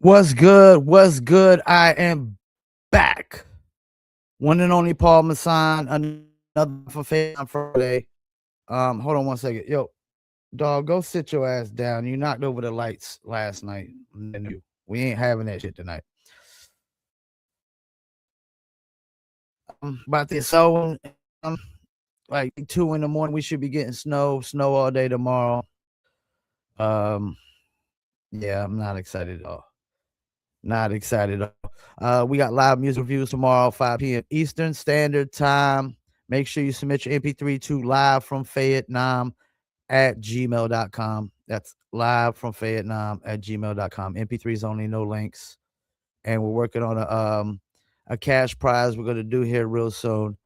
What's good? What's good? I am back. One and only Paul Masson, another for Fade on Friday. Hold on 1 second. Yo, dog, go sit your ass down. You knocked over the lights last night. We ain't having that shit tonight. About this so like 2 in the morning, we should be getting snow all day tomorrow. Yeah, I'm not excited at all. Not excited at all. We got live music reviews tomorrow, 5 p.m. Eastern Standard Time. Make sure you submit your MP3 to livefromfayettenam at gmail.com. That's livefromfayettenam at gmail.com. MP3s only, no links. And we're working on a cash prize we're going to do here real soon.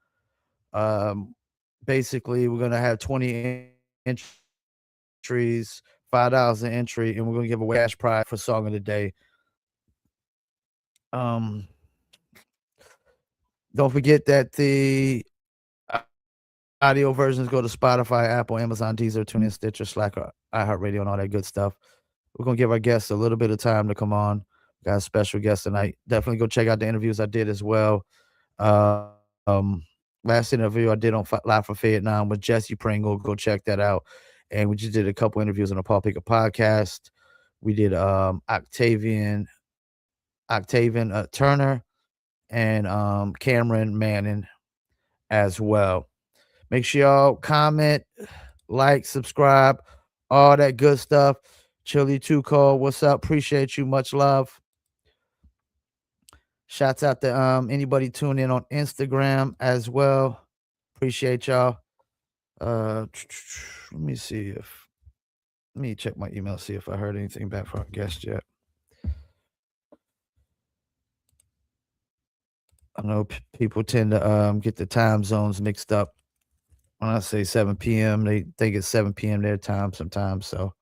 Basically, we're going to have 20 entries, $5 an entry, and we're going to give away cash prize for Song of the Day. Don't forget that the audio versions go to Spotify, Apple, Amazon, Deezer, TuneIn, Stitcher, Slacker, iHeartRadio, and all that good stuff. We're going to give our guests a little bit of time to come on. Got a special guest tonight. Definitely go check out the interviews I did as well. Last interview I did on Live from Fayettenam with Jesse Pringle. Go check that out. And we just did a couple interviews on the Paul Picker podcast. We did Octavian Turner and Cameron Manning as well. Make sure y'all comment, like, subscribe, all that good stuff. Chili Too Cold, what's up? Appreciate you. Much love. Shouts out to anybody tuning in on Instagram as well. Appreciate y'all. Let me check my email, see if I heard anything back from our guest yet. I know people tend to get the time zones mixed up. When I say 7 p.m., they think it's 7 p.m. their time sometimes. So,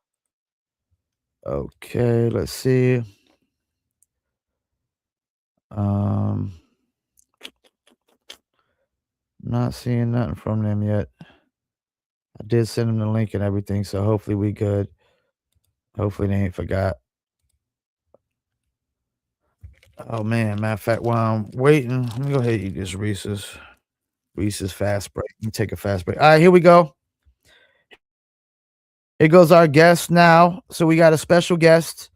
okay, let's see. Not seeing nothing from them yet. I did send them the link and everything, so hopefully we good. Hopefully they ain't forgot. Oh man, matter of fact, while I'm waiting, let me go ahead and eat this Reese's fast break. Let me take a fast break. All right, here we go. Here goes our guest now. So we got a special guest.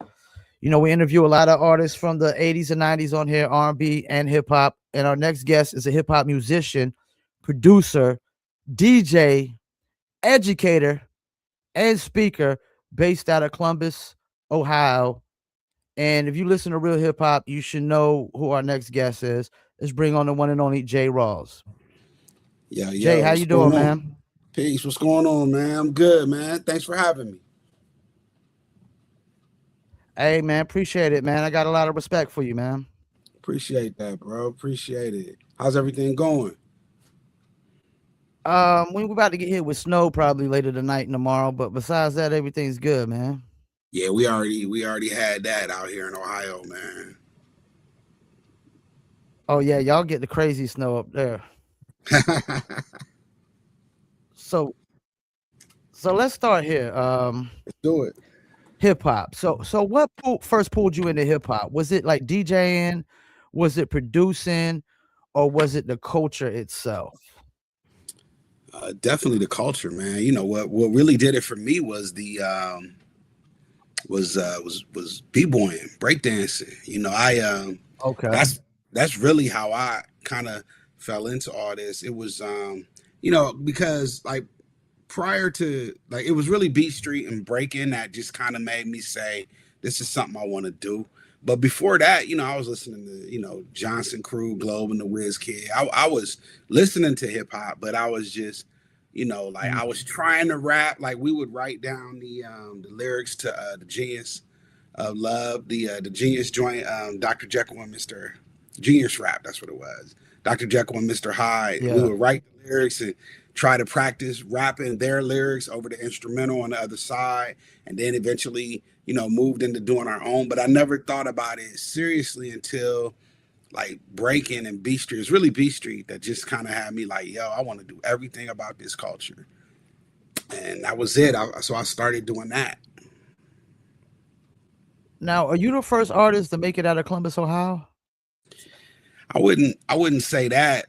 You know, we interview a lot of artists from the 80s and 90s on here, R&B and hip hop. And our next guest is a hip hop musician, producer, DJ, educator, and speaker based out of Columbus, Ohio. And if you listen to real hip hop, you should know who our next guest is. Let's bring on the one and only Jay Rawls. Yo, Jay, how you doing, man? Peace. What's going on, man? I'm good, man. Thanks for having me. Hey, man, appreciate it, man. I got a lot of respect for you, man. Appreciate that, bro. Appreciate it. How's everything going? We're about to get hit with snow probably later tonight and tomorrow, but besides that, everything's good, man. Yeah, we already had that out here in Ohio, man. Oh yeah, y'all get the crazy snow up there. So let's start here. Let's do it. Hip hop. So what first pulled you into hip hop? Was it like DJing? Was it producing? Or was it the culture itself? Definitely the culture, man. You know what really did it for me was the was b-boying, breakdancing. You know, Okay. that's really how I kind of fell into all this. It was you know, because like prior to, like, it was really Beat Street and breaking that just kind of made me say this is something I want to do. But before that, you know, I was listening to, you know, Johnson Crew, Globe, and the Wiz Kid. I was listening to hip hop, but I was just, you know, like I was trying to rap. Like we would write down the lyrics to the Genius of Love, the Genius joint, Dr. Jekyll and Mr. Genius Rap. That's what it was. Dr. Jekyll and Mr. Hyde. Yeah. We would write the lyrics and try to practice rapping their lyrics over the instrumental on the other side, and then eventually, you know, moved into doing our own. But I never thought about it seriously until like breaking and B Street. It's really B Street that just kind of had me like, yo, I want to do everything about this culture. And that was it. So I started doing that. Now, are you the first artist to make it out of Columbus, Ohio? I wouldn't say that.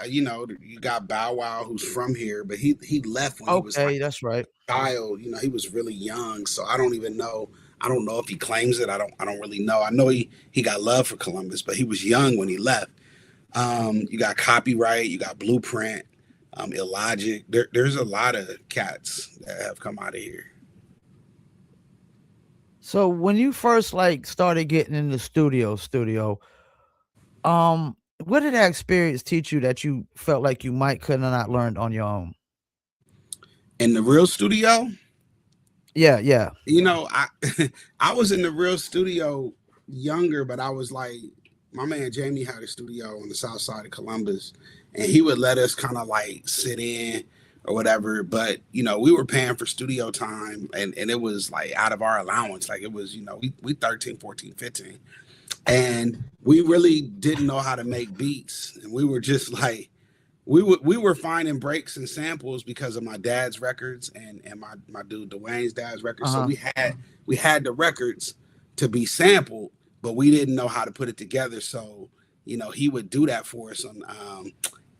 You know, you got Bow Wow who's from here, but he left when he was like Okay, that's right. a child. You know, he was really young, so I don't even know. I don't know if he claims it. I don't really know. I know he got love for Columbus, but he was young when he left. You got Copyright, you got Blueprint, Illogic. There's a lot of cats that have come out of here. So when you first like started getting in the studio, what did that experience teach you that you felt like you might could have not learned on your own? In the real studio, Yeah, yeah. you know, I I was in the real studio younger, but I was like, my man Jamie had a studio on the south side of Columbus, and he would let us kind of like sit in or whatever. But you know, we were paying for studio time, and it was like out of our allowance. Like it was, you know, we 13, 14, 15, and we really didn't know how to make beats, and we were just like we were finding breaks and samples because of my dad's records and my dude Dwayne's dad's records. So Uh-huh. we had the records to be sampled, but we didn't know how to put it together. So you know he would do that for us and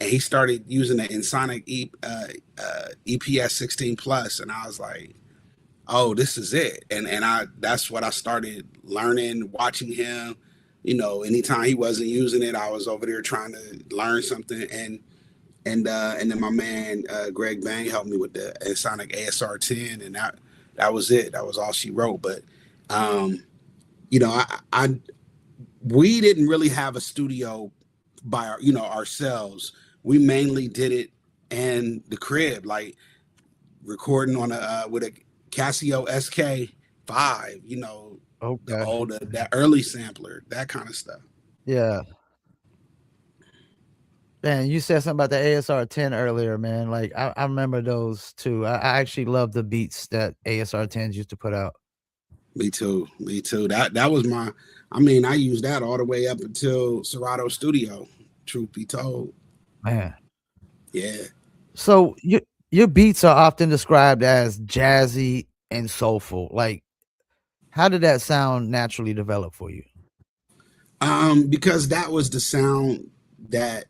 he started using the EPS 16 plus, and I was like, oh, this is it. And I that's what I started learning, watching him. You know, anytime he wasn't using it, I was over there trying to learn something. And then my man Greg Bang helped me with the Sonic ASR 10, and that was it. That was all she wrote. But um, you know, I we didn't really have a studio by ourselves. We mainly did it in the crib, like recording on a with a Casio SK5. You know, the Okay. old that early sampler, that kind of stuff. Yeah. Man, you said something about the ASR 10 earlier, man. Like I remember those too. I actually love the beats that ASR 10s used to put out. Me too. Me too. That was my. I mean, I used that all the way up until Serato Studio. Truth be told, Man. yeah. So your beats are often described as jazzy and soulful. Like, how did that sound naturally develop for you? Because that was the sound that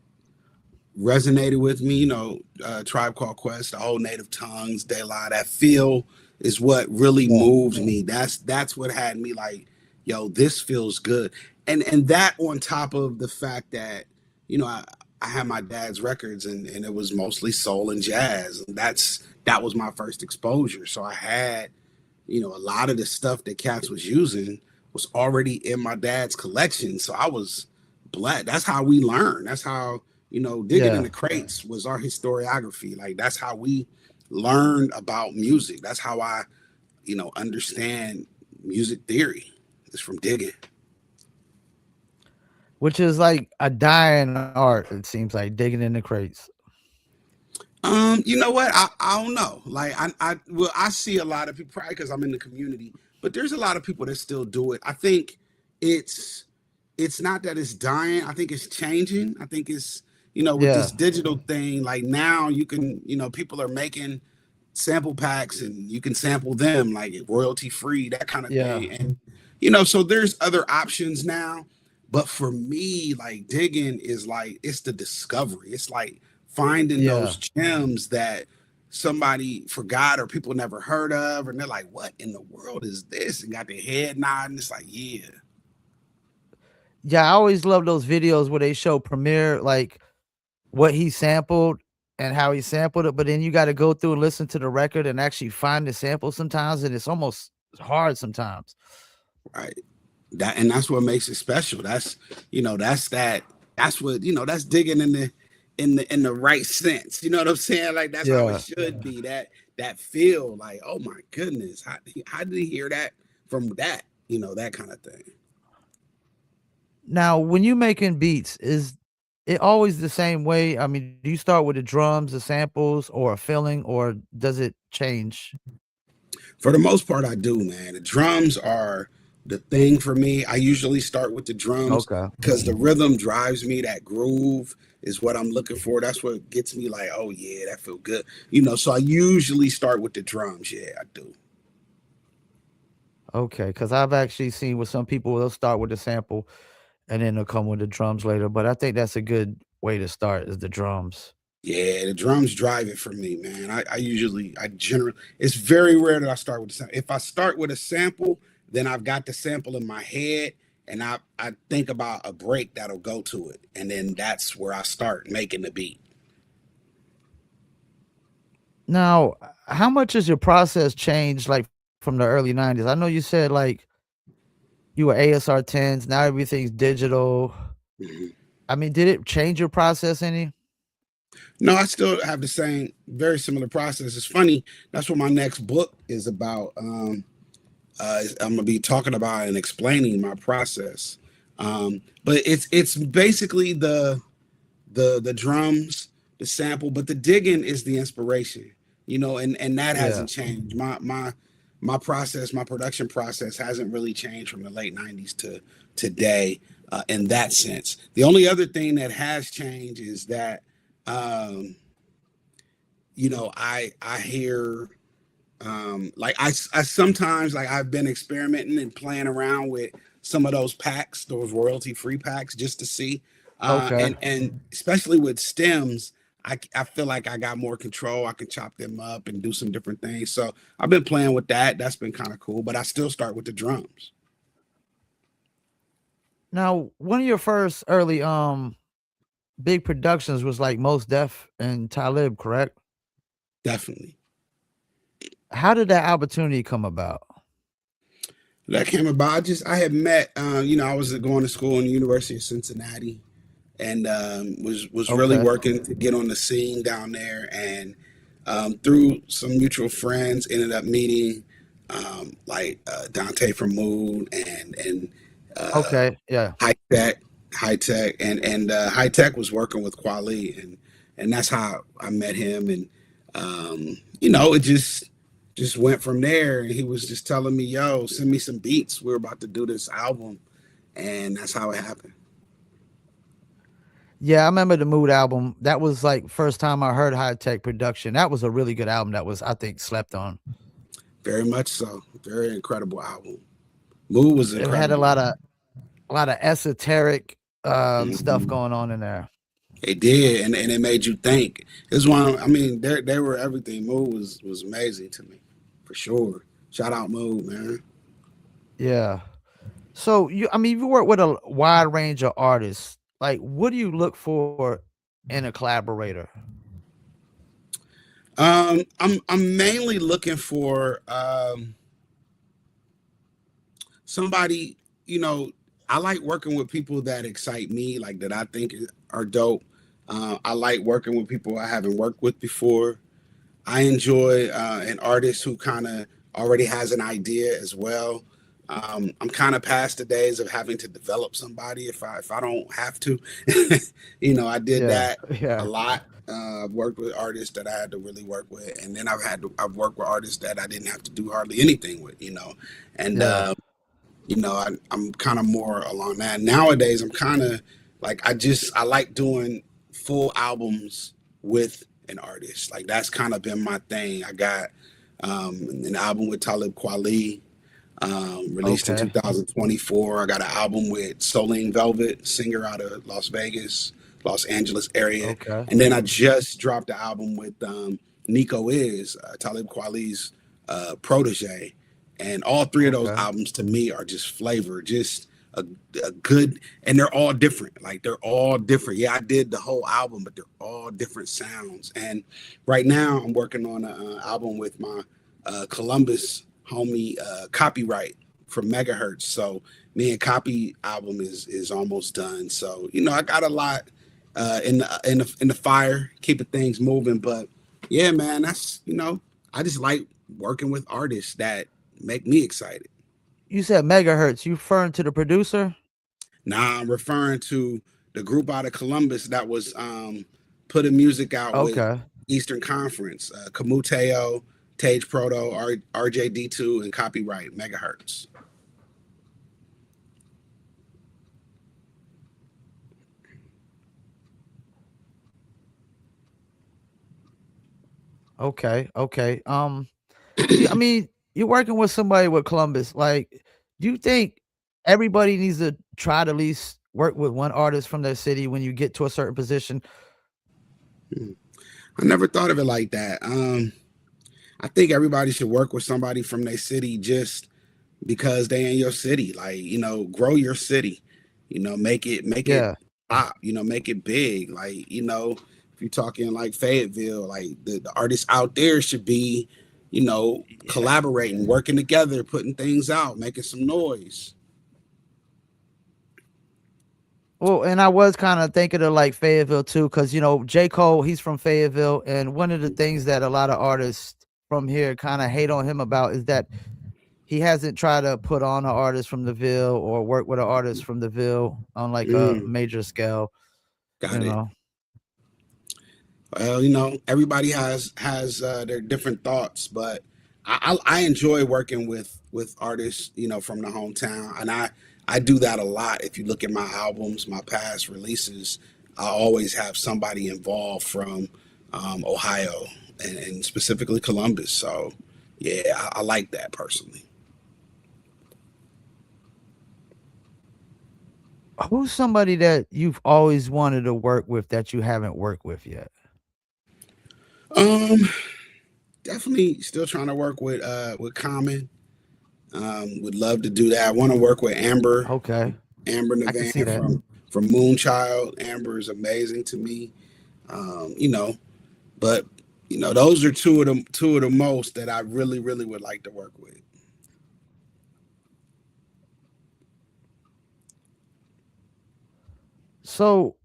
resonated with me. You know, Tribe Called Quest, the whole Native Tongues, De La, that feel is what really Yeah. moved me. That's what had me like, yo, this feels good. And that on top of the fact that, you know, I had my dad's records and it was mostly soul and jazz. And that was my first exposure. So I had, you know, a lot of the stuff that Cats was using was already in my dad's collection. So I was blessed. That's how we learn. That's how, you know, digging in Yeah. the crates was our historiography. Like that's how we learned about music. That's how I, you know, understand music theory. It's from digging. Which is like a dying art, it seems like digging in the crates. You know what? I don't know. Like well, I see a lot of people probably because I'm in the community, but there's a lot of people that still do it. I think it's it's not that it's dying. I think it's changing. I think it's with Yeah. this digital thing. Like now you can people are making sample packs and you can sample them like royalty free, that kind of Yeah. thing. And so there's other options now. But for me, like digging is like it's the discovery. It's like finding Yeah. those gems that somebody forgot or people never heard of, and they're like, "What in the world is this?" And got their head nodding. It's like, yeah, Yeah, I always love those videos where they show Premiere, like, what he sampled and how he sampled it, but then you gotta go through and listen to the record and actually find the sample sometimes, and it's almost hard sometimes. right. That's what makes it special. That's what that's digging in the right sense. You know what I'm saying? Like that's how it Yeah. should be. That feel like, oh my goodness, how did he hear that from that? That kind of thing. Now, when you making beats, is it always the same way? I mean, do you start with the drums, the samples, or a filling, or does it change? For the most part, I do, man. The drums are the thing for me. I usually start with the drums Okay. because the rhythm drives me. That groove is what I'm looking for. That's what gets me like, oh yeah, that feel good. So I usually start with the drums. Yeah, I do. Okay, because I've actually seen with some people they'll start with the sample and then they'll come with the drums later. But I think that's a good way to start is the drums. Yeah, the drums drive it for me, man. I generally, it's very rare that I start with the sample. If I start with a sample, then I've got the sample in my head and I think about a break that'll go to it. And then that's where I start making the beat. Now, how much has your process changed like from the early 90s? I know you said like you were ASR 10s, now everything's digital. Mhm. I mean, did it change your process any? No, I still have the same, very similar process. It's funny. That's what my next book is about. I'm gonna be talking about and explaining my process. But it's basically the drums, the sample, but the digging is the inspiration, and that Yeah. hasn't changed. My process, my production process hasn't really changed from the late '90s to today, in that sense. The only other thing that has changed is that, um, I hear, like I sometimes, like, I've been experimenting and playing around with some of those packs, those royalty free packs, just to see, Okay. and especially with stems, I feel like I got more control. I can chop them up and do some different things. So I've been playing with that. That's been kind of cool. But I still start with the drums. Now, one of your first early big productions was like Most Def and Talib, correct? Definitely. How did that opportunity come about? That came about. I had met. I was going to school in the University of Cincinnati, and was really Okay. working to get on the scene down there. And through some mutual friends, ended up meeting, like, Dante from Mood and uh, Okay. Yeah. High Tech, and High Tech was working with Kweli, and that's how I met him. And it just went from there. And he was just telling me, "Yo, send me some beats. We're about to do this album," and that's how it happened. Yeah, I remember the Mood album. That was like first time I heard high tech production. That was a really good album that was I think slept on. Very much so. Very incredible album. Mood was It had incredible. a lot of esoteric stuff Mhm. going on in there. It did, and it made you think. It's one. I mean, they were everything. Mood was amazing to me, for sure. Shout out Mood, man. Yeah. So I mean, you work with a wide range of artists. Like, what do you look for in a collaborator? I'm mainly looking for, somebody. You know, I like working with people that excite me, like that I think are dope. I like working with people I haven't worked with before. I enjoy, an artist who kind of already has an idea as well. I'm kind of past the days of having to develop somebody if I don't have to. I did Yeah. that a Yeah. lot. I've worked with artists that I had to really work with, and then I've worked with artists that I didn't have to do hardly anything with. And Yeah. I'm kind of more along that nowadays. I'm kind of like, I like doing full albums with an artist. Like, that's kind of been my thing. I got, an album with Talib Kweli, released in Okay. 2024. I got an album with Soling Velvet, singer out of Las Vegas, Los Angeles area, Okay. and then I just dropped the album with, Nico Is, Talib Kweli's, protege, and all three of those Okay. albums to me are just flavor, just a, a good, and they're all different. Like, they're all different. Yeah, I did the whole album, but they're all different sounds. And right now, I'm working on an album with my, Columbus homie, Copyright from Megahertz. So me and Copy album is almost done. So I got a lot, in the fire, keeping things moving. But yeah, man, that's I just like working with artists that make me excited. You said megahertz. You referring to the producer? Now I'm referring to the group out of Columbus that was, putting music out with Okay. Eastern Conference, Kamuteo, Tage Proto, RJD2, and Copyright Megahertz. Okay. Okay. I mean, you're working with somebody with Columbus. Like, do you think everybody needs to try to at least work with one artist from their city when you get to a certain position? I never thought of it like that. I think everybody should work with somebody from their city just because they in your city. Like, grow your city. Make it Yeah, pop. Make it big. Like, if you're talking like Fayetteville, like the artists out there should be, yeah. collaborating, working together, putting things out, making some noise. Well, and I was kind of thinking of like Fayetteville too, because J. Cole, he's from Fayetteville, and one of the things that a lot of artists from here kind of hate on him about is that he hasn't tried to put on an artist from the Ville or work with an artist from the Ville on like a Mm, major scale. You got it. know, Well, everybody has their different thoughts, but I enjoy working with artists, from the hometown, and I do that a lot. If you look at my albums, my past releases, I always have somebody involved from Ohio and specifically Columbus. So, yeah, I like that personally. who's somebody that you've always wanted to work with that you haven't worked with yet? Um, Definitely still trying to work with Common. Would love to do that. I want to work with Okay, Amber I can see Navan that. from Moonchild. Amber is amazing to me. You know, but those are two of the most that I really really would like to work with. So,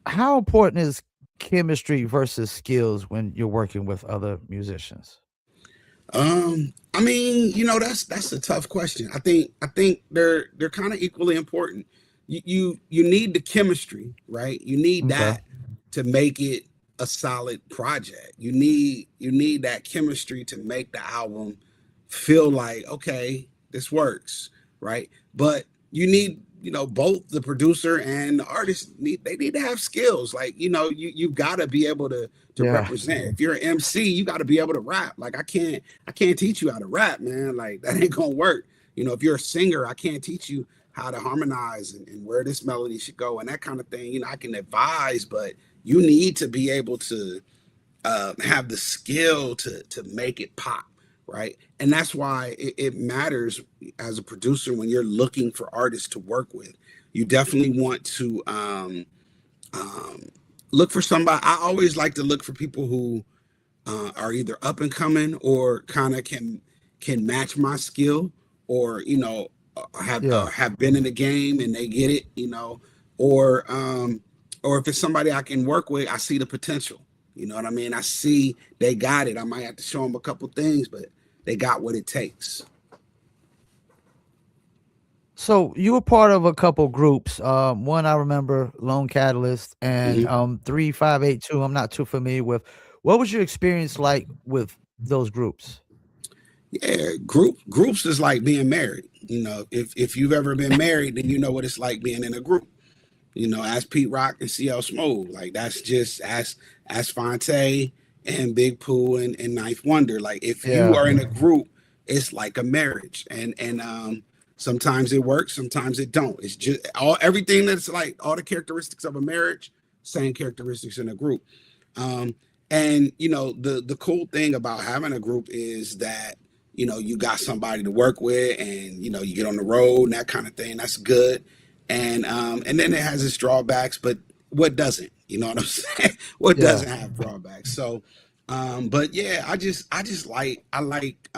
how important is chemistry versus skills when you're working with other musicians? I mean, that's a tough question. I think they're kind of equally important. You need the chemistry, right? You need Okay. that to make it a solid project. You need that chemistry to make the album feel like, okay, this works, right? But you need, both the producer and the artist need to have skills. Like, you've got to be able to Yeah. represent. If you're an MC, you got to be able to rap. Like, I can't teach you how to rap, man. Like, that ain't gonna work. If you're a singer, I can't teach you how to harmonize and where this melody should go and that kind of thing. I can advise, but you need to be able to have the skill to make it pop, right? And that's why it matters as a producer when you're looking for artists to work with. You definitely want to um, look for somebody. I always like to look for people who are either up and coming or kind of can match my skill, or Yeah. have been in the game and they get it, or or if it's somebody I can work with, I see the potential. You know what I mean? I see they got it. I might have to show them a couple things, but they got what it takes. So you were part of a couple groups. One I remember, Lone Catalyst, and Mhm. 3582. I'm not too familiar with. What was your experience like with those groups? Yeah, groups is like being married. If you've ever been married, then you know what it's like being in a group. As Pete Rock and CL Smooth. Like, that's just as Fonte and Big Pooh and Ninth Wonder. Like, if you Yeah. are in a group, it's like a marriage. And sometimes it works, sometimes it don't. It's just everything that's like all the characteristics of a marriage, same characteristics in a group. Um, and the cool thing about having a group is that you got somebody to work with, and you get on the road and that kind of thing. That's good. And then it has its drawbacks, but what doesn't? You know what I'm saying? What Yeah. doesn't have drawbacks? So, but yeah, I like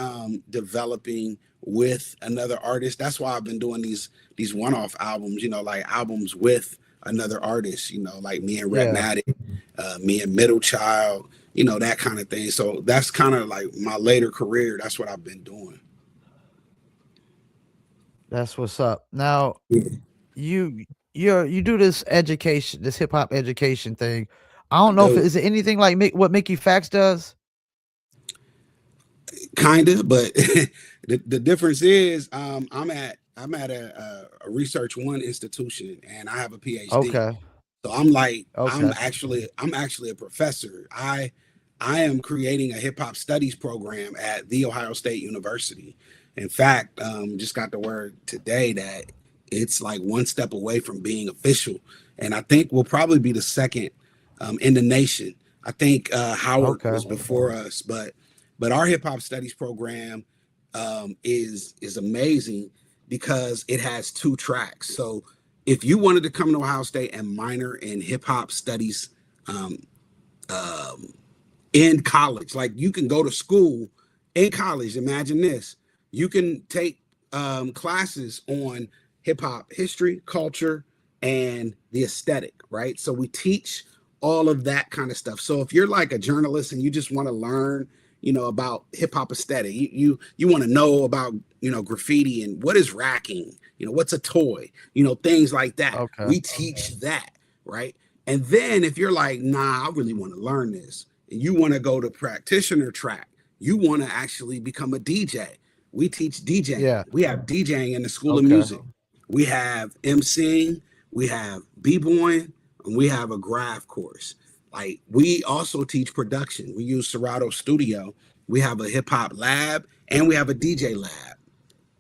developing with another artist. That's why I've been doing these one-off albums. Like albums with another artist. Like me and Yeah. Redmatic, me and Middle Child. That kind of thing. So that's kind of like my later career. That's what I've been doing. That's what's up. Now Yeah. you do this education, this hip hop education thing. I I don't know if do. is it anything like what Mickey Fax does? Kinda, but the difference is I'm at a research one institution and I have a PhD. Okay. So I'm like Okay. I'm actually a professor. I am creating a hip hop studies program at The Ohio State University. In fact, just got the word today that it's like one step away from being official. And I think we'll probably be the second in the nation. I think Howard Okay. was before us, but our hip hop studies program is amazing because it has two tracks. So if you wanted to come to Ohio State and minor in hip hop studies, um, um, in college. Like you can go to school in college. Imagine this. You can take classes on hip hop history, culture, and the aesthetic, right? So we teach all of that kind of stuff. So if you're like a journalist and you just want to learn, about hip hop aesthetic, you want to know about, graffiti and what is racking, what's a toy, things like that. Okay. We teach that, right? And then if you're like, nah, I really want to learn this, and you want to go to practitioner track, you want to actually become a DJ. We teach DJing. Yeah. We have DJing in the School of Okay. Music. We have MCing, we have B-boying, and we have a graph course. Like we also teach production. We use Serato Studio. We have a hip hop lab and we have a DJ lab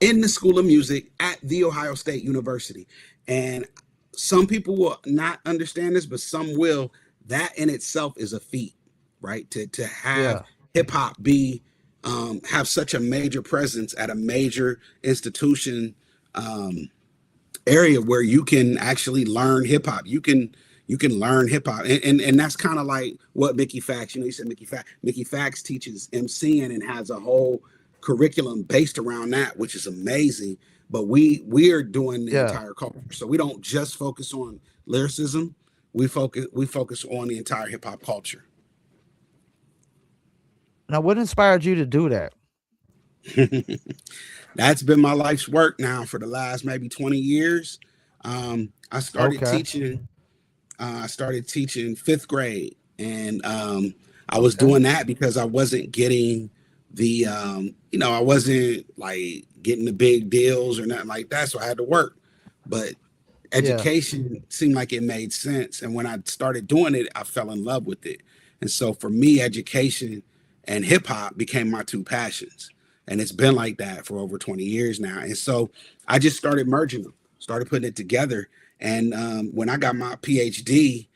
in the School of Music at The Ohio State University. And some people will not understand this, but some will. That in itself is a feat, right? To have Yeah. hip hop be have such a major presence at a major institution area where you can actually learn hip hop. You can learn hip hop, and that's kind of like what Mickey Fax. You said Mickey Fax. Mickey Fax teaches MCing and has a whole curriculum based around that, which is amazing. But we are doing the Yeah. entire culture, so we don't just focus on lyricism. We focus on the entire hip hop culture. Now, what inspired you to do that? That's been my life's work now for the last maybe 20 years. I started Okay. teaching. I started teaching fifth grade, and I was Okay. doing that because I wasn't getting the, I wasn't like getting the big deals or nothing like that. So I had to work. But Yeah. education seemed like it made sense. And when I started doing it, I fell in love with it. And so for me, education and hip hop became my two passions. And it's been like that for over 20 years now. And so I just started merging them, started putting it together. And when I got my PhD,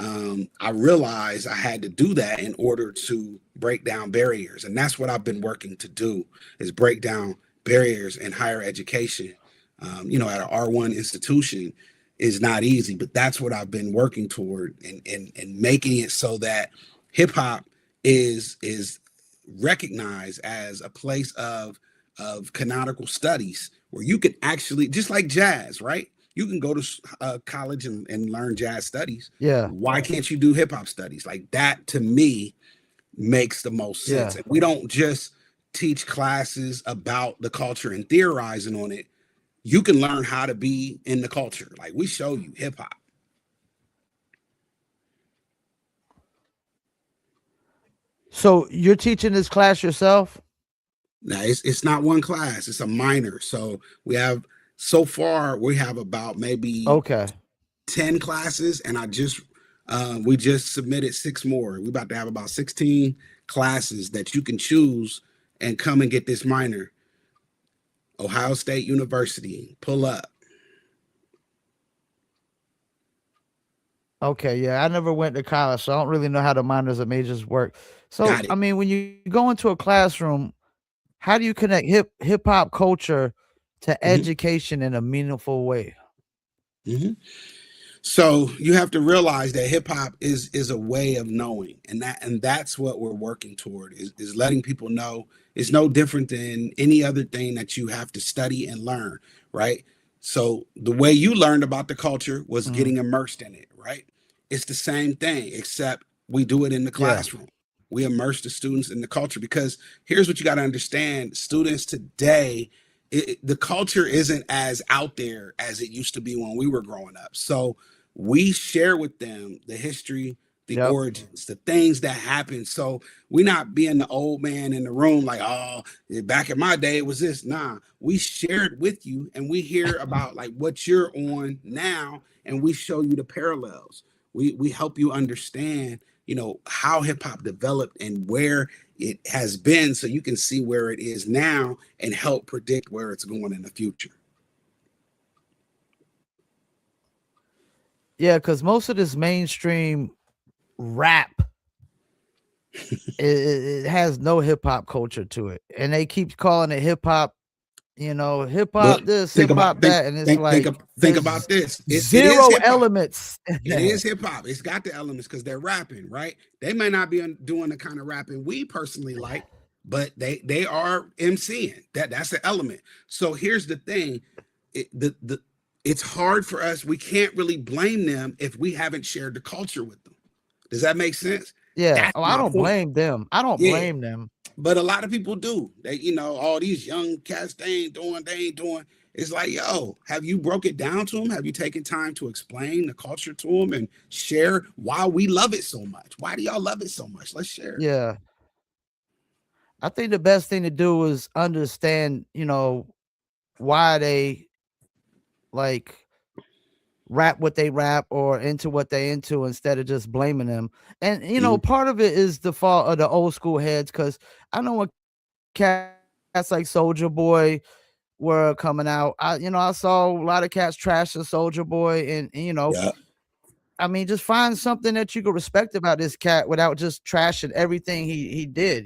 I realized I had to do that in order to break down barriers. And that's what I've been working to do is break down barriers in higher education. At an R1 institution is not easy, but that's what I've been working toward and making it so that hip hop is recognized as a place of canonical studies where you can actually, just like jazz, right? You can go to college and learn jazz studies. Yeah. Why can't you do hip hop studies? Like that to me makes the most sense. Yeah. And we don't just teach classes about the culture and theorizing on it. You can learn how to be in the culture. Like we show you hip hop. So you're teaching this class yourself? Now it's not one class, it's a minor. So so far we have about maybe Okay. 10 classes, and we just submitted six more. We're about to have about 16 classes that you can choose and come and get this minor. Ohio State University, pull up. Okay. Yeah. I never went to college, so I don't really know how the minors and majors work. So, Got I it. mean, when you go into a classroom, how do you connect hip hop culture to Mhm, education in a meaningful way? mhm. So you have to realize that hip hop is a way of knowing, and that's what we're working toward is letting people know it's no different than any other thing that you have to study and learn, right? So the way you learned about the culture was Mhm. getting immersed in it, right? It's the same thing, except we do it in the Yeah. classroom. We immerse the students in the culture because here's what you got to understand: students today, the culture isn't as out there as it used to be when we were growing up. So we share with them the history, the Yep. origins, the things that happened. So we not being the old man in the room like, oh, back in my day it was this. Nah, we share it with you and we hear about like what you're on now and we show you the parallels. We help you understand how hip hop developed and where it has been, so you can see where it is now and help predict where it's going in the future. Yeah, because most of this mainstream rap, it has no hip hop culture to it, and they keep calling it hip hop. Hip But hop this, think hip about hop think that, and it's think think like think there's about this. It is zero hip hop. elements. It is hip hop. It's got the elements because they're rapping, right? They may not be doing the kind of rapping we personally like, but they are MCing. That's the element. So here's the thing: it's hard for us. We can't really blame them if we haven't shared the culture with them. Does that make sense? Yeah. That's Oh, I my don't point. blame them. I don't Yeah. blame them. But a lot of people do. All these young cats, they ain't doing. It's like, yo, have you broke it down to them? Have you taken time to explain the culture to them and share why we love it so much? Why do y'all love it so much? Let's share. Yeah. I think the best thing to do is understand, why they like rap what they rap or into what they into instead of just blaming them. And Mhm. part of it is the fault of the old school heads, because I know when cats like Soldier Boy were coming out, I saw a lot of cats trashing Soldier Boy, and Yeah. I mean, just find something that you could respect about this cat without just trashing everything he did.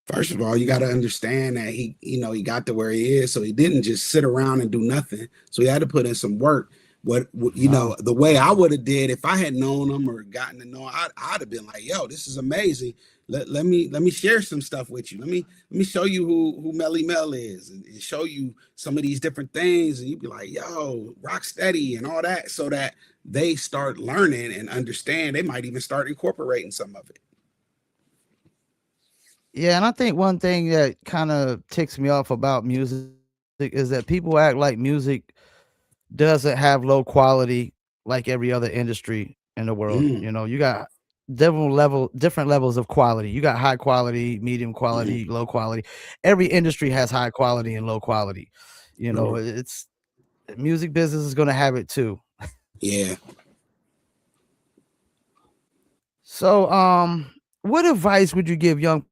First of all, you got to understand that he got to where he is, so he didn't just sit around and do nothing. So he had to put in some work. Oh, The way I would have did if I had known him or gotten to know him, I'd have been like, "Yo, this is amazing. Let me share some stuff with you. Let me show you who Melly Mel is, and show you some of these different things." And you'd be like, "Yo, rock steady," and all that, so that they start learning and understand. They might even start incorporating some of it. yeah, and I think one thing that kind of ticks me off about music is that people act like music doesn't have low quality like every other industry in the world. Mm, You got different levels of quality. You got high quality, medium mm, quality, low quality. Every industry has high quality and low quality. mm. It's music business is going to have it too. Yeah. So, what advice would you give young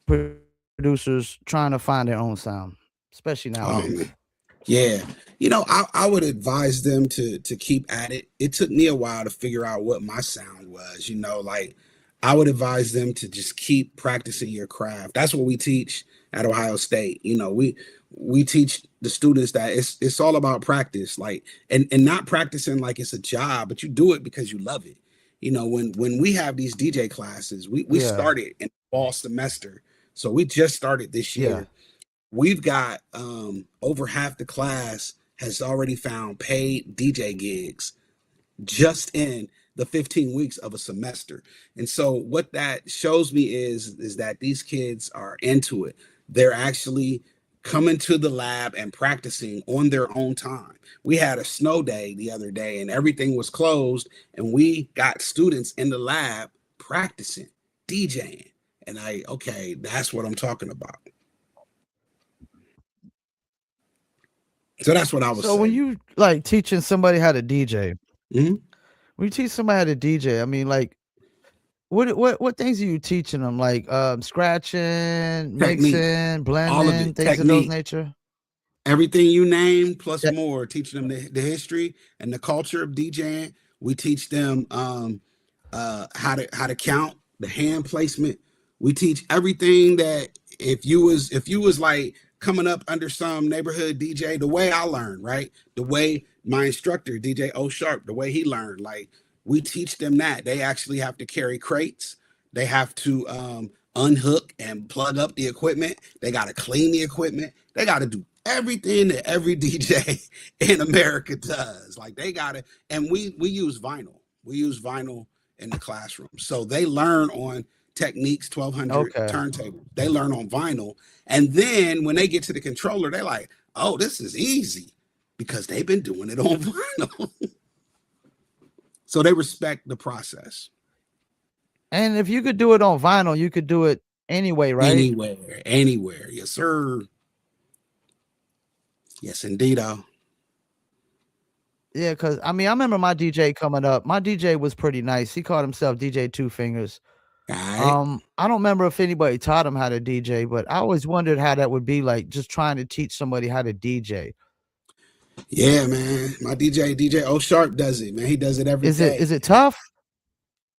producers trying to find their own sound, especially Oh nowadays? man. Yeah. I would advise them to keep at it. It took me a while to figure out what my sound was, like I would advise them to just keep practicing your craft. That's what we teach at Ohio State. We teach the students that it's all about practice, like and not practicing like it's a job, but you do it because you love it. When we have these DJ classes, we Yeah, started in fall semester. So we just started this yeah. year. We've got over half the class has already found paid DJ gigs just in the 15 weeks of a semester. And so what that shows me is that these kids are into it. They're actually coming to the lab and practicing on their own time. We had a snow day the other day and everything was closed, and we got students in the lab practicing DJing. And okay, that's what I'm talking about. So that's what I would So when say. you like teaching somebody how to DJ, Mhm. when you teach somebody how to DJ, I mean, like, what things are you teaching them? Like, scratching, Technique, mixing, all of blending, it, things of those technique. nature? Everything you name plus Yeah. more, teaching them the history and the culture of DJing. We teach them how to count, the hand placement. We teach everything that if you was like coming up under some neighborhood DJ, the way I learned, right? The way my instructor, DJ O Sharp, the way he learned, like we teach them that. They actually have to carry crates. They have to unhook and plug up the equipment. They got to clean the equipment. They got to do everything that every DJ in America does. Like they got to, and we use vinyl. We use vinyl in the classroom, so they learn on Techniques 1200 Okay. turntable. They learn on vinyl, and then when they get to the controller, they're like, "Oh, this is easy," because they've been doing it on vinyl. So they respect the process. And if you could do it on vinyl, you could do it anyway, right? Anywhere, anywhere. Yes, sir. Yes, indeed. Yeah, because I mean, I remember my DJ coming up. My DJ was pretty nice. He called himself DJ Two Fingers. All right. I don't remember if anybody taught him how to DJ, but I always wondered how that would be like just trying to teach somebody how to DJ. Yeah, man. My DJ O Sharp does it, man. He does it every Is it day. is it tough?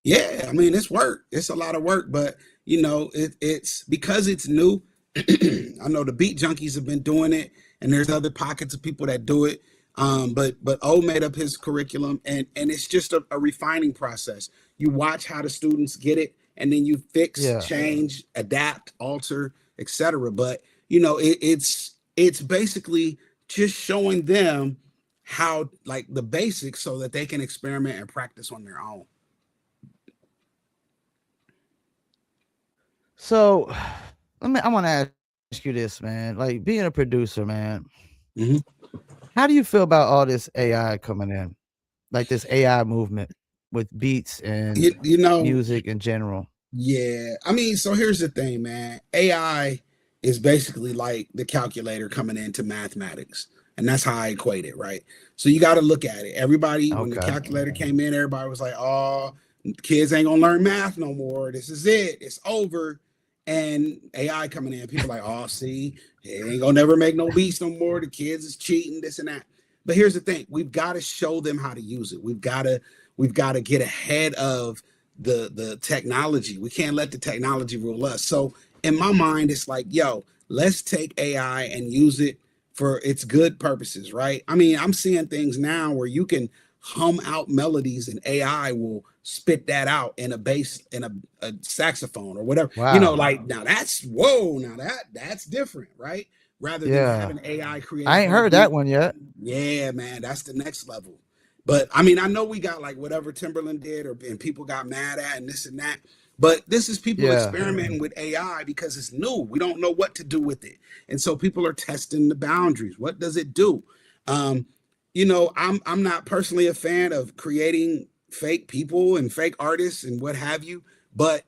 Yeah, I mean it's work. It's a lot of work, but it's because it's new. I know the beat junkies have been doing it, and there's other pockets of people that do it. But O made up his curriculum, and it's just a refining process. You watch how the students get it, and then you fix, Yeah. change, adapt, alter, etc. But it's basically just showing them how like the basics so that they can experiment and practice on their own. So, I want to ask you this, man. Like being a producer, man, Mhm. how do you feel about all this AI coming in? Like this AI movement with beats and You know, music in general. yeah. I mean, so here's the thing, man. AI is basically like the calculator coming into mathematics. And that's how I equate it, right? So you got to look at it. Everybody, when the Okay. calculator came in, everybody was like, oh, kids ain't gonna learn math no more. This is it, it's over. And AI coming in, people like, oh, see, it ain't gonna never make no beats no more. The kids is cheating, this and that. But here's the thing: we've got to show them how to use it. We've got to get ahead of the technology. We can't let the technology rule us. So in my mind, it's like, yo, let's take AI and use it for its good purposes, right? I mean, I'm seeing things now where you can hum out melodies and AI will spit that out in a bass in a saxophone or whatever. Wow. Like now that's whoa, now that's different, right? Rather than Yeah. having AI create a I ain't whole heard that beat. one yet. Yeah, man, that's the next level. But I mean, I know we got like whatever Timberland did, and people got mad at and this and that. But this is people Yeah. experimenting with AI because it's new. We don't know what to do with it, and so people are testing the boundaries. What does it do? Um, I'm not personally a fan of creating fake people and fake artists and what have you. But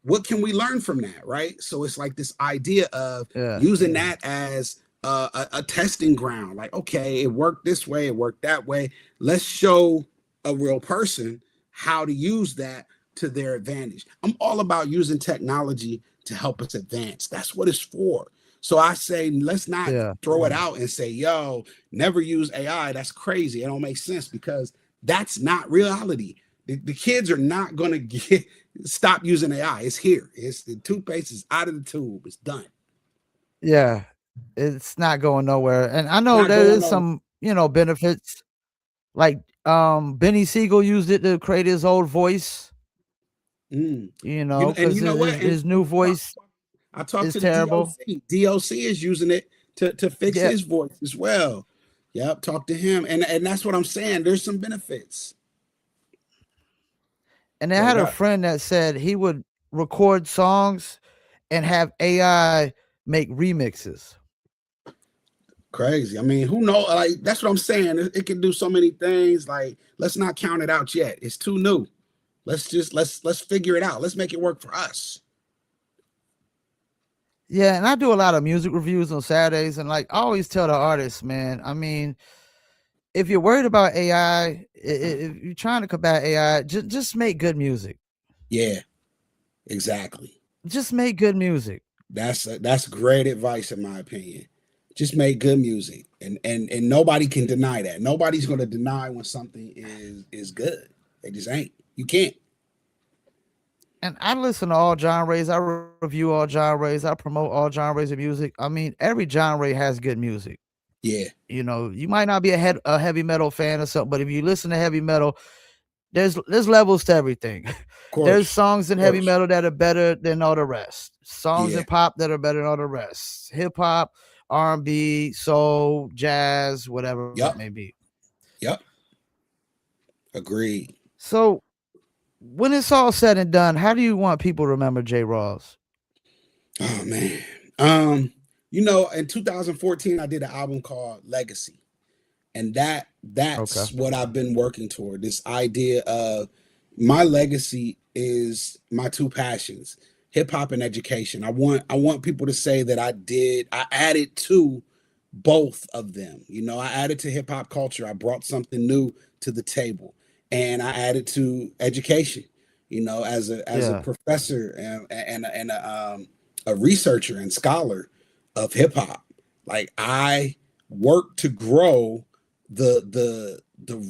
what can we learn from that, right? So it's like this idea of Yeah. using that as a testing ground. Like, okay, it worked this way, it worked that way. Let's show a real person how to use that to their advantage. I'm all about using technology to help us advance. That's what it's for. So I say, let's not Yeah. throw it out and say, yo, never use AI. That's crazy. It don't make sense because that's not reality. The kids are not going to get stop using AI. It's here. It's the toothpaste is out of the tube. It's done. Yeah. It's not going nowhere. And I know Not there going is on. some, benefits. Like Benny Siegel used it to create his old voice, Mm. And because you know his, what? And his new voice I talked is to the terrible. DOC. DOC is using it to fix Yeah. his voice as well. Yep, talk to him. And that's what I'm saying. There's some benefits. And I had Word a up. friend that said he would record songs and have AI make remixes. Crazy. I mean, who know? Like, that's what I'm saying. It can do so many things. Like, let's not count it out yet. It's too new. Let's figure it out. Let's make it work for us. Yeah, and I do a lot of music reviews on Saturdays, and like I always tell the artists, man, I mean, if you're worried about AI, if you're trying to combat AI, just make good music. Yeah, exactly. Just make good music. That's great advice in my opinion. Just make good music, and nobody can deny that. Nobody's going to deny when something is good. They just ain't. You can't. And I listen to all genres. I review all genres. I promote all genres of music. I mean, every genre has good music. Yeah, of You might not be a heavy metal fan or something, but if you listen to heavy metal, there's levels to everything. There's course, songs in of heavy course. metal that are better than all the rest. Songs Yeah. in pop that are better than all the rest. Hip hop, R&B, soul, jazz, whatever it Yep. may be. Yep. Agreed. So when it's all said and done, how do you want people to remember J. Rawls? Oh man. In 2014, I did an album called Legacy, and Okay. that's what I've been working toward. This idea of my legacy is my two passions, hip hop and education. I want people to say that I added to both of them. You know, I added to hip hop culture. I brought something new to the table, and I added to education. You know, as a Yeah. professor and a researcher and scholar of hip hop, like I work to grow the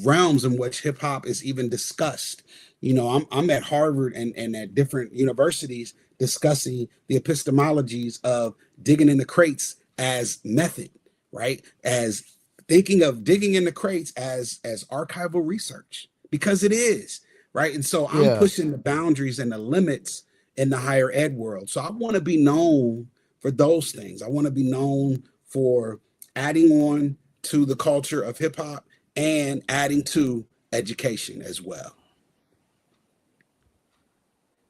realms in which hip hop is even discussed. You know, I'm at Harvard and at different universities discussing the epistemologies of digging in the crates as method, right? As thinking of digging in the crates as archival research, because it is, right? And so I'm Yeah. pushing the boundaries and the limits in the higher ed world. So I want to be known for those things. I want to be known for adding on to the culture of hip hop and adding to education as well.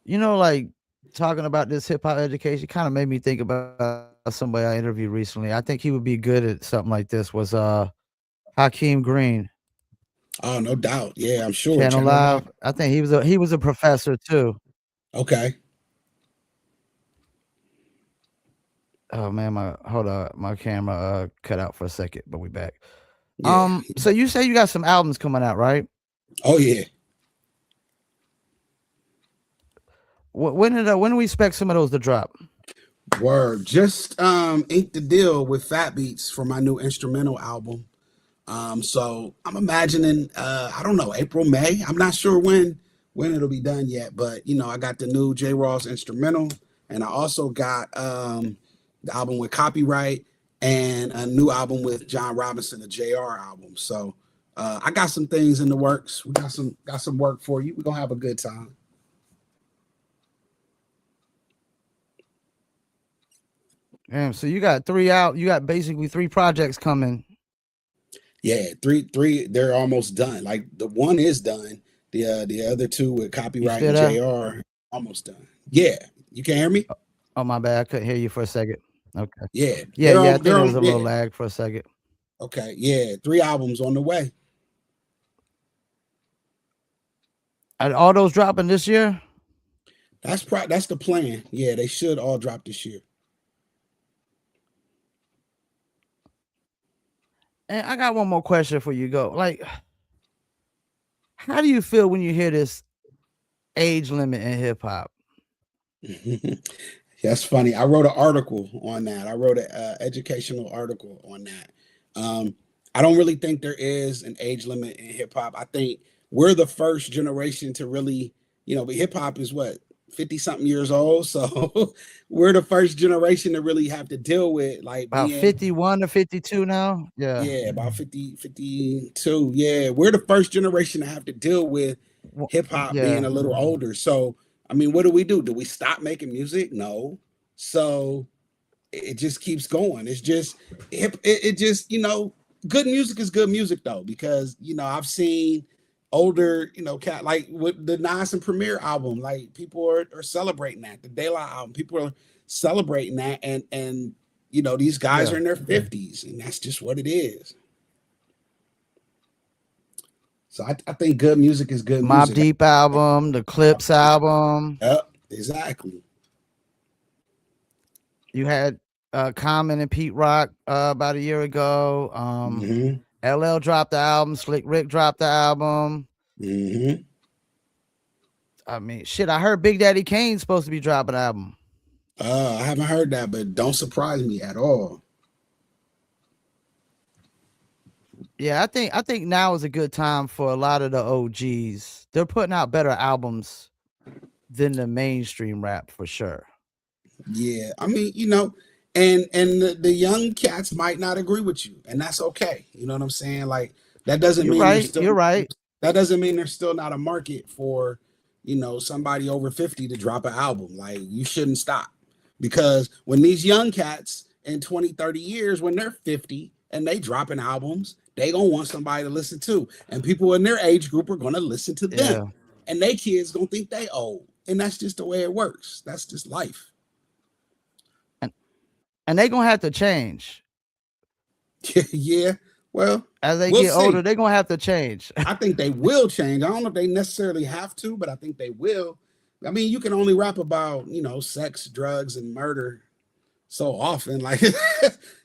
You know, like talking about this hip hop education kind of made me think about somebody I interviewed recently. I think he would be good at something like this. Was Hakeem Green, Oh, no doubt. Yeah, I'm sure. Channel Channel Live. Live. I think he was a professor too. Okay. Oh man, my camera cut out for a second, but we back. Yeah. So you say you got some albums coming out, right? Oh, yeah. When do we expect some of those to drop? Word. Just inked the deal with Fat Beats for my new instrumental album. So I'm imagining I don't know, April, May. I'm not sure when it'll be done yet, but you know, I got the new Rawls instrumental, and I also got the album with Copyright and a new album with John Robinson, a JR album. So I got some things in the works. We got some work for you. We're gonna have a good time. Damn, so you got you got basically 3 projects coming. Yeah, three. They're almost done. Like the one is done. The other two with You Copyright still and there? JR almost done. Yeah, you can hear me. Oh my bad, I couldn't hear you for a second. Okay. Yeah, Yeah, yeah, I think they're there was on. a little Yeah, lag for a second. okay. Yeah, 3 albums on the way. Are all those dropping this year? That's the plan. Yeah, they should all drop this year. And I got one more question for you. Go. Like, how do you feel when you hear this age limit in hip hop? That's funny. I wrote an article on that. I wrote an educational article on that. I don't really think there is an age limit in hip hop. I think we're the first generation to really, you know, but hip hop is what, 50 something years old. So we're the first generation to really have to deal with like About being, 51 to 52 now? Yeah. yeah, about 50, 52. Yeah, we're the first generation to have to deal with hip hop being Yeah. a little older. So, I mean, what do we do? Do we stop making music? No. So it just keeps going. It's just, it just, you know, good music is good music though, because, you know, I've seen older, you know, cat like with the Nas and Premier album, like people are celebrating that. The De La album, people are celebrating that. And, you know, these guys Yeah. are in their 50s, and that's just what it is. So I think good music is good Mob music. Deep album, the Clips album. Yep, exactly. You had Common and Pete Rock about a year ago. Hmm. LL dropped the album, Slick Rick dropped the album. Hmm. I mean, shit, I heard Big Daddy Kane's supposed to be dropping an album. I haven't heard that, but don't surprise me at all. Yeah, I think now is a good time for a lot of the OGs. They're putting out better albums than the mainstream rap for sure. Yeah, I mean, you know, and the young cats might not agree with you, and that's okay. You know what I'm saying? Like that doesn't You're mean there's right. still You're right. that doesn't mean there's still not a market for, you know, somebody over 50 to drop an album. Like you shouldn't stop, because when these young cats in 20, 30 years, when they're 50 and they dropping albums, they gonna want somebody to listen to, and people in their age group are gonna listen to them, Yeah. and they kids gonna think they old, and that's just the way it works. That's just life. And and they gonna have to change. Yeah, well, As they we'll get older, see. they're gonna have to change. I think they will change. I don't know if they necessarily have to, but I think they will. I mean, you can only rap about, you know, sex, drugs, and murder. so often. Like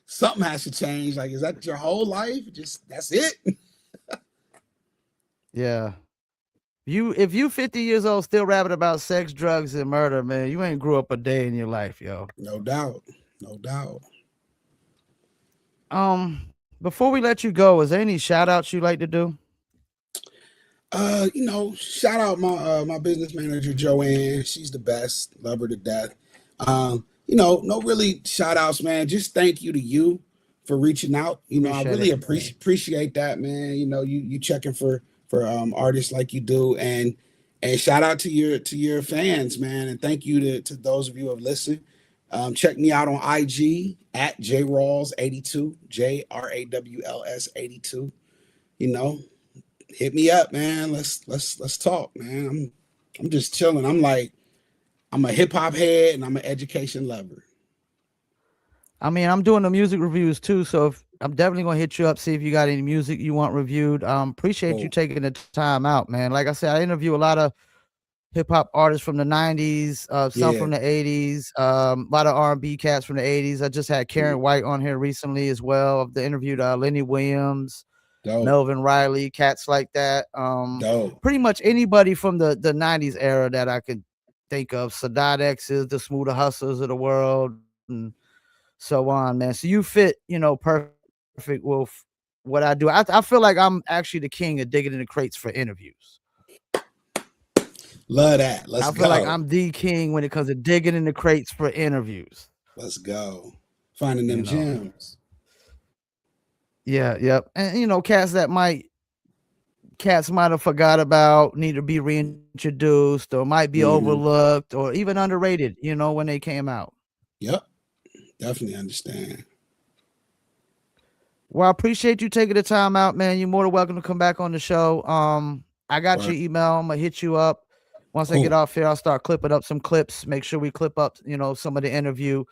something has to change. Like, is that your whole life? Just that's it? Yeah. If you 50 years old still rapping about sex, drugs, and murder, man, you ain't grew up a day in your life, yo. No doubt. No doubt. Before we let you go, is there any shout outs you like to do? Shout out my business manager Joanne. She's the best. Love her to death. No really shout outs, man. Just thank you to you for reaching out. I Appreciate really it. appreciate that, man. You checking for artists like you do, and shout out to your fans, man. And thank you to those of you who have listened. Check me out on IG at JRawls82, JRAWLS82. You know, hit me up, man. Let's talk, man. I'm just chilling. I'm a hip hop head and I'm an education lover. I mean, I'm doing the music reviews too, so I'm definitely gonna hit you up, see if you got any music you want reviewed. Appreciate you Cool. taking the time out, man. Like I said, I interview a lot of hip hop artists from the '90s, some Yeah, from the '80s, a lot of R&B cats from the '80s. I just had Karen White on here recently as well. I've interviewed Lenny Williams, dope, Melvin Riley, cats like that. dope. Pretty much anybody from the '90s era that I could think of. Sadat X's, the Smoother Hustlers of the world, and so on, man. So you fit, perfect with what I do. I feel like I'm actually the king of digging in the crates for interviews. Love that. Let's I feel like go. I'm the king when it comes to digging in the crates for interviews. Let's go. Finding You them know, gems. yeah, yep. And cats might have forgot about, need to be reintroduced, or might be Hmm. overlooked, or even underrated. When they came out. Yep. Definitely understand. Well, I appreciate you taking the time out, man. You're more than welcome to come back on the show. I got your Right. email. I'm gonna hit you up. Once I get Cool. off here, I'll start clipping up some clips. Make sure we clip up, some of the interview,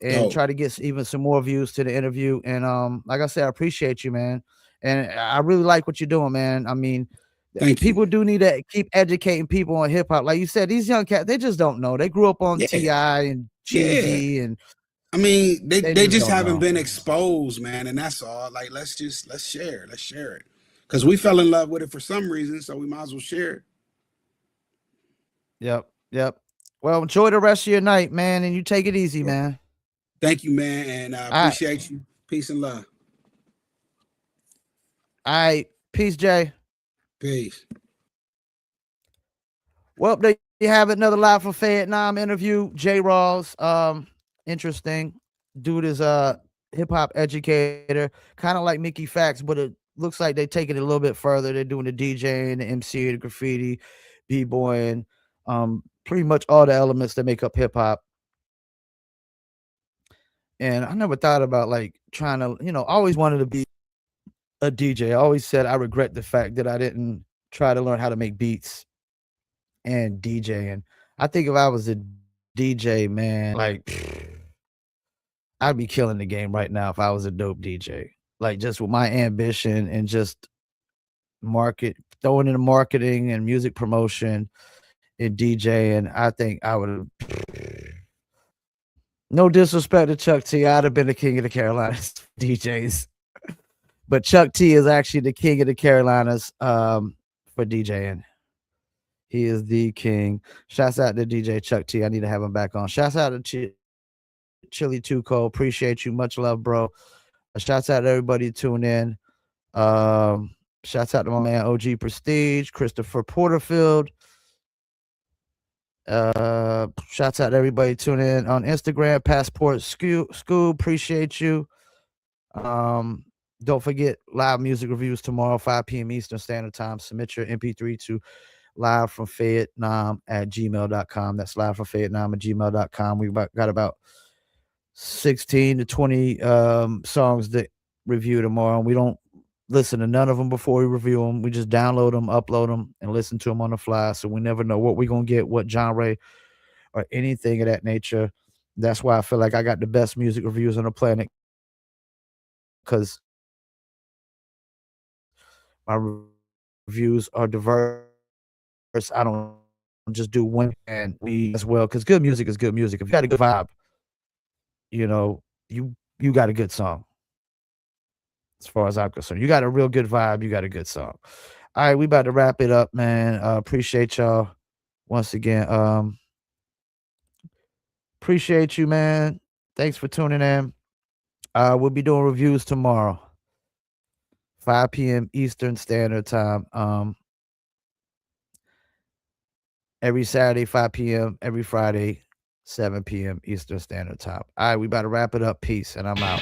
and Dope. try to get even some more views to the interview. And like I said, I appreciate you, man. And I really like what you're doing, man. I mean, Thank you. people do need to keep educating people on hip hop. Like you said, these young cats, they just don't know. They grew up on Yeah. T.I. and Yeah. Cheesy, and I mean, they, they they just just don't haven't know. been exposed, man, and that's all. Like, let's share. Let's share it. Because we fell in love with it for some reason, so we might as well share it. Yep, yep. Well, enjoy the rest of your night, man, and you take it easy, Right. man. Thank you, man, and I All right, appreciate you. Peace and love. all right. Peace, Jay. Peace. Well, there you have it. Another Live from Fayettenam interview. Jay Rawls. Interesting. Dude is a hip hop educator, kind of like Mickey Fax, but it looks like they take it a little bit further. They're doing the DJing, the MC, the graffiti, b-boying, pretty much all the elements that make up hip hop. And I never thought about like trying to, always wanted to be a DJ. I always said I regret the fact that I didn't try to learn how to make beats and DJ. And I think if I was a DJ, man, like I'd be killing the game right now if I was a dope DJ. Like just with my ambition and just throwing in the marketing and music promotion and DJ, and I think I would have. No disrespect to Chuck T, I'd have been the king of the Carolinas DJs, but Chuck T is actually the king of the Carolinas for DJing. He is the king. Shouts out to DJ Chuck T. I need to have him back on. Shouts out to Chili Tuco. Appreciate you. Much love, bro. Shouts out to everybody tune in. Shouts out to my man OG Prestige, Christopher Porterfield. Shouts out to everybody tuning in on Instagram. Passport Scoob. Appreciate you. Don't forget live music reviews tomorrow, 5 p.m. Eastern Standard Time. Submit your MP3 to livefromfayettenam at gmail.com. That's livefromfayettenam at gmail.com. We've got about 16 to 20 songs that review tomorrow. We don't listen to none of them before we review them. We just download them, upload them, and listen to them on the fly. So we never know what we're going to get, what genre or anything of that nature. That's why I feel like I got the best music reviews on the planet, because my reviews are diverse. I don't just do one and we as well, because good music is good music. If you got a good vibe, you know, you got a good song. As far as I'm concerned, you got a real good vibe. You got a good song. All right, we about to wrap it up, man. Appreciate y'all once again. Appreciate you, man. Thanks for tuning in. We'll be doing reviews tomorrow, 5 p.m. Eastern Standard Time. Every Saturday, 5 p.m. Every Friday, 7 p.m. Eastern Standard Time. All right, we about to wrap it up. Peace, and I'm out.